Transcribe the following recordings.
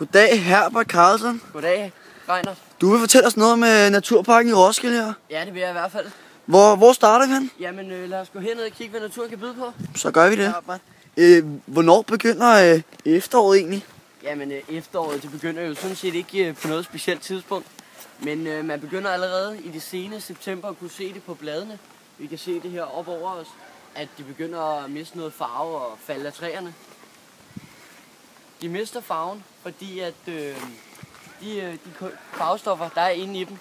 Goddag, Herbert Carlsen. Goddag, Reiner. Du vil fortælle os noget med Naturparken i Roskilde her. Ja, det vil jeg i hvert fald. Hvor starter vi hen? Jamen, lad os gå herned og kigge, hvad naturen kan byde på. Så gør vi det. Hvornår begynder efteråret egentlig? Jamen, efteråret, det begynder jo sådan set ikke på noget specielt tidspunkt. Men man begynder allerede i det sene september at kunne se det på bladene. Vi kan se det her op over os, at de begynder at miste noget farve og falde af træerne. De mister farven, fordi at de farvestoffer, der er inde i dem,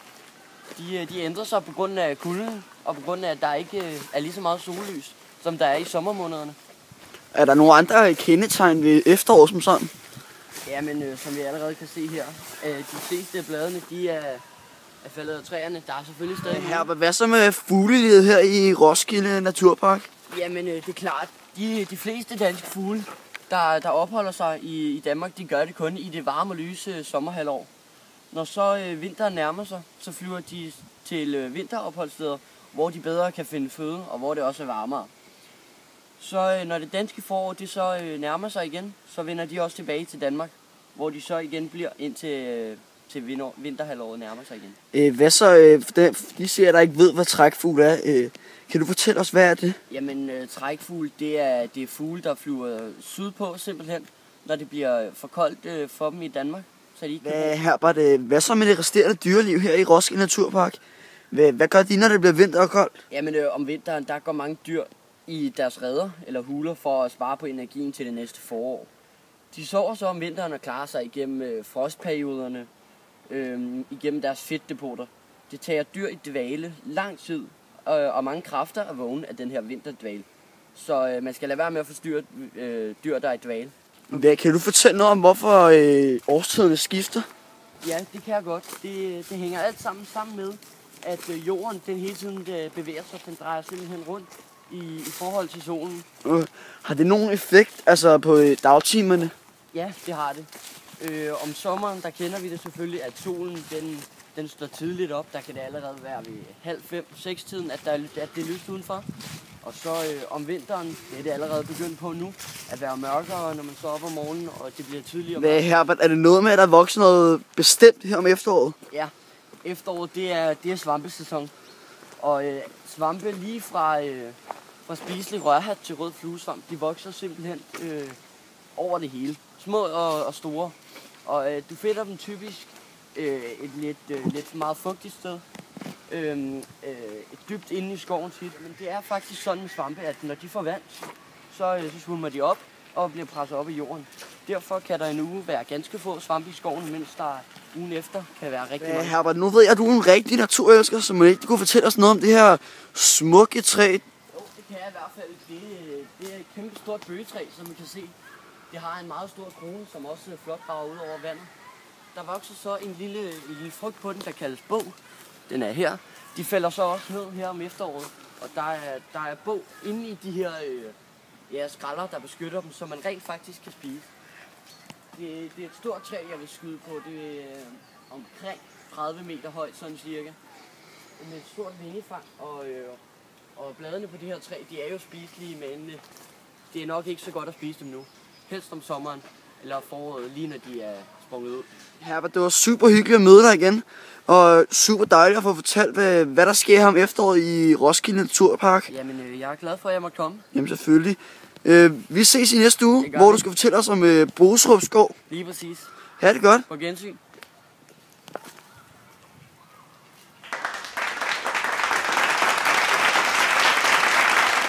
de ændrer sig på grund af kulden, og på grund af, at der ikke er lige så meget sollys, som der er i sommermånederne. Er der nogle andre kendetegn ved efteråret som sådan? Jamen, som vi allerede kan se her, de fleste af bladene, de er faldet af træerne. Der er selvfølgelig stadig Herbert, hvad så med fuglelivet her i Roskilde Naturpark? Jamen, det er klart, de fleste danske fugle, der opholder sig i Danmark, de gør det kun i det varme og lyse sommerhalvår. Når så vinteren nærmer sig, så flyver de til vinteropholdssteder, hvor de bedre kan finde føde, og hvor det også er varmere. Så når det danske forår det så nærmer sig igen, så vender de også tilbage til Danmark, hvor de så igen bliver indtil vinterhalvåret nærmer sig igen. Hvad så, de ser, der ikke ved, hvad trækfugl er. Kan du fortælle os, hvad er det? Jamen, trækfugl, det er fugle, der flyver sydpå simpelthen, når det bliver for koldt for dem i Danmark. Så de ikke Herbert, hvad så med det resterende dyreliv her i Roskilde Naturpark? Hvad gør de, når det bliver vinter og koldt? Jamen, om vinteren, der går mange dyr i deres reder eller huler for at spare på energien til det næste forår. De sover så om vinteren og klarer sig igennem frostperioderne, igennem deres fedtdepoter. Det tager dyr i dvale lang tid, og mange kræfter er vågne af den her vinterdvale. Så man skal lade være med at forstyrre dyr, der er i dvale. Kan du fortælle noget om, hvorfor årstiderne skifter? Ja, det kan jeg godt. Det hænger alt sammen med, at jorden den hele tiden bevæger sig. Den drejer simpelthen rundt i forhold til solen. Har det nogen effekt på dagtimerne? Ja, det har det. Om sommeren, der kender vi det selvfølgelig, at solen den står tidligt op. Der kan det allerede være ved 4:30, 6-tiden, at det er lyst udenfor. Og så om vinteren, det er det allerede begyndt på nu, at være mørkere, når man står op om morgenen, og det bliver tidligere mørkt. Herbert, er det noget med, at der vokser noget bestemt her om efteråret? Ja, efteråret, det er svampesæson. Og svampe lige fra spiselig rørhat til rød fluesvamp, de vokser simpelthen over det hele. Små og store. Og du finder dem typisk et lidt meget fugtigt sted. Dybt inde i skoven tit. Men det er faktisk sådan med svampe, at når de får vand, så svulmer de op og bliver presset op i jorden. Derfor kan der en uge være ganske få svampe i skoven, mens der ugen efter kan være rigtig mange. Herbert, nu ved jeg, at du er en rigtig naturelsker, så man ikke kunne fortælle os noget om det her smukke træ. Jo, det kan jeg i hvert fald. Det er et kæmpe stort bøgetræ, som man kan se. Det har en meget stor krone, som også er flot rager ud over vandet. Der vokser så en lille frugt på den, der kaldes bog. Den er her. De falder så også ned her om efteråret. Og der er bog inde i de her skralder, der beskytter dem, så man rent faktisk kan spise. Det er et stort træ, jeg vil skyde på. Det er omkring 30 meter højt, sådan cirka. Med et stort vingefang, og bladene på det her træ, de er jo spiselige, men det er nok ikke så godt at spise dem nu. Helst om sommeren eller foråret, lige når de er sprunget ud. Herbert, det var super hyggeligt at møde dig igen, og super dejligt at få fortalt, hvad der sker her om efteråret i Roskilde Naturpark. Jamen, jeg er glad for, at jeg måtte komme. Jamen selvfølgelig. Vi ses i næste uge, hvor du skal fortælle os om Boserup Skov. Lige præcis. Ha' det godt. På gensyn.